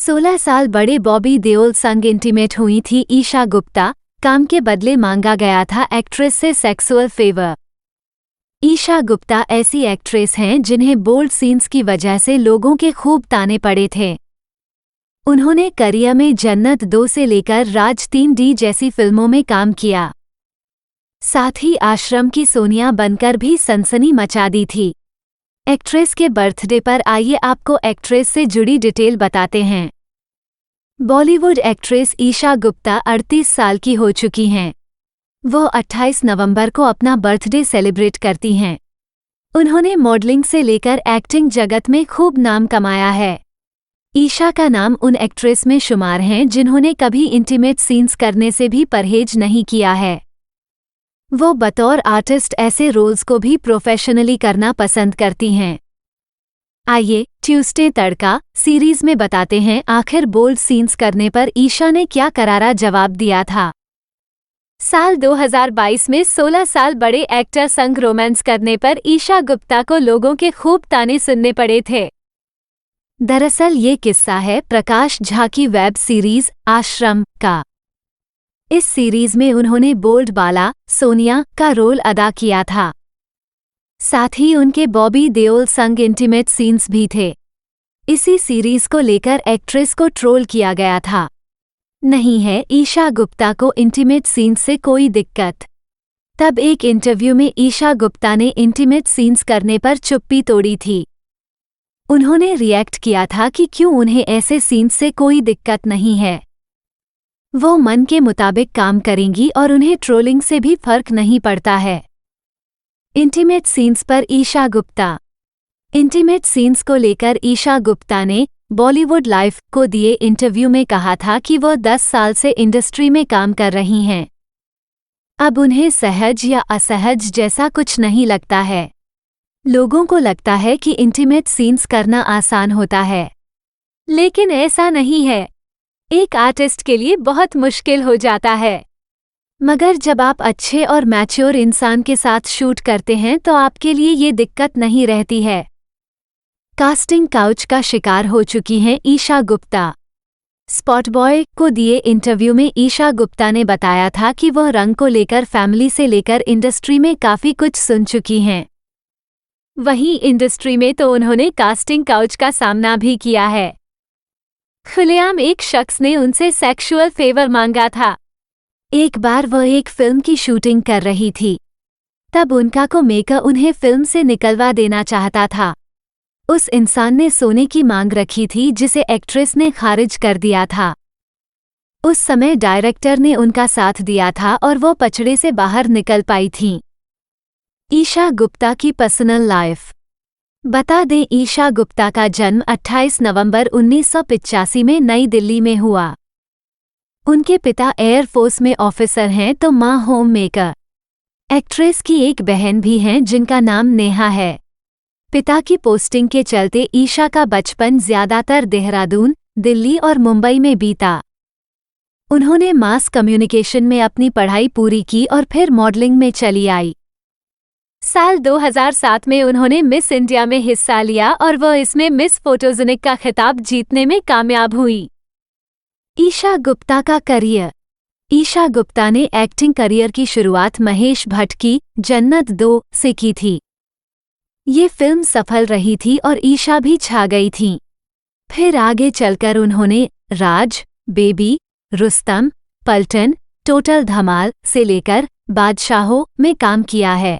16 साल बड़े बॉबी देओल संग इंटीमेट हुई थी ईशा गुप्ता। काम के बदले मांगा गया था एक्ट्रेस से सेक्सुअल फेवर। ईशा गुप्ता ऐसी एक्ट्रेस हैं जिन्हें बोल्ड सीन्स की वजह से लोगों के खूब ताने पड़े थे। उन्होंने करियर में जन्नत 2 से लेकर राज 3D जैसी फिल्मों में काम किया। साथ ही आश्रम की सोनिया बनकर भी सनसनी मचा दी थी। एक्ट्रेस के बर्थडे पर आइए आपको एक्ट्रेस से जुड़ी डिटेल बताते हैं। बॉलीवुड एक्ट्रेस ईशा गुप्ता 38 साल की हो चुकी हैं। वो 28 नवंबर को अपना बर्थडे सेलिब्रेट करती हैं। उन्होंने मॉडलिंग से लेकर एक्टिंग जगत में खूब नाम कमाया है। ईशा का नाम उन एक्ट्रेस में शुमार हैं जिन्होंने कभी इंटीमेट सीन्स करने से भी परहेज नहीं किया है। वो बतौर आर्टिस्ट ऐसे रोल्स को भी प्रोफेशनली करना पसंद करती हैं। आइए ट्यूसडे तड़का सीरीज में बताते हैं आखिर बोल्ड सीन्स करने पर ईशा ने क्या करारा जवाब दिया था। साल 2022 में 16 साल बड़े एक्टर संग रोमांस करने पर ईशा गुप्ता को लोगों के खूब ताने सुनने पड़े थे। दरअसल ये किस्सा है प्रकाश झा की वेब सीरीज आश्रम का। इस सीरीज में उन्होंने बोल्ड बाला सोनिया का रोल अदा किया था। साथ ही उनके बॉबी देओल संग इंटीमेट सीन्स भी थे। इसी सीरीज को लेकर एक्ट्रेस को ट्रोल किया गया था। नहीं है ईशा गुप्ता को इंटीमेट सीन्स से कोई दिक्कत। तब एक इंटरव्यू में ईशा गुप्ता ने इंटीमेट सीन्स करने पर चुप्पी तोड़ी थी। उन्होंने रिएक्ट किया था कि क्यों उन्हें ऐसे सीन्स से कोई दिक्कत नहीं है। वो मन के मुताबिक काम करेंगी और उन्हें ट्रोलिंग से भी फर्क नहीं पड़ता है। इंटीमेट सीन्स पर ईशा गुप्ता। इंटीमेट सीन्स को लेकर ईशा गुप्ता ने बॉलीवुड लाइफ को दिए इंटरव्यू में कहा था कि वो 10 साल से इंडस्ट्री में काम कर रही हैं। अब उन्हें सहज या असहज जैसा कुछ नहीं लगता है। लोगों को लगता है कि इंटीमेट सीन्स करना आसान होता है, लेकिन ऐसा नहीं है। एक आर्टिस्ट के लिए बहुत मुश्किल हो जाता है। मगर जब आप अच्छे और मैच्योर इंसान के साथ शूट करते हैं तो आपके लिए ये दिक्कत नहीं रहती है। कास्टिंग काउच का शिकार हो चुकी हैं ईशा गुप्ता। स्पॉट बॉय को दिए इंटरव्यू में ईशा गुप्ता ने बताया था कि वह रंग को लेकर फैमिली से लेकर इंडस्ट्री में काफ़ी कुछ सुन चुकी हैं। वहीं इंडस्ट्री में तो उन्होंने कास्टिंग काउच का सामना भी किया है। खुलेआम एक शख्स ने उनसे सेक्सुअल फेवर मांगा था। एक बार वह एक फिल्म की शूटिंग कर रही थी। तब उनका को मेकर उन्हें फिल्म से निकलवा देना चाहता था। उस इंसान ने सोने की मांग रखी थी जिसे एक्ट्रेस ने खारिज कर दिया था। उस समय डायरेक्टर ने उनका साथ दिया था और वो पचड़े से बाहर निकल पाई थीं। ईशा गुप्ता की पर्सनल लाइफ। बता दें ईशा गुप्ता का जन्म 28 नवंबर 1985 में नई दिल्ली में हुआ। उनके पिता एयरफोर्स में ऑफिसर हैं तो मां होम मेकर। एक्ट्रेस की एक बहन भी हैं जिनका नाम नेहा है। पिता की पोस्टिंग के चलते ईशा का बचपन ज्यादातर देहरादून, दिल्ली और मुंबई में बीता। उन्होंने मास कम्युनिकेशन में अपनी पढ़ाई पूरी की और फिर मॉडलिंग में चली आई। साल 2007 में उन्होंने मिस इंडिया में हिस्सा लिया और वह इसमें मिस फोटोजेनिक का खिताब जीतने में कामयाब हुई। ईशा गुप्ता का करियर। ईशा गुप्ता ने एक्टिंग करियर की शुरुआत महेश भट्ट की जन्नत 2 से की थी। ये फिल्म सफल रही थी और ईशा भी छा गई थीं। फिर आगे चलकर उन्होंने राज, बेबी, रुस्तम, पलटन, टोटल धमाल से लेकर बादशाहों में काम किया है।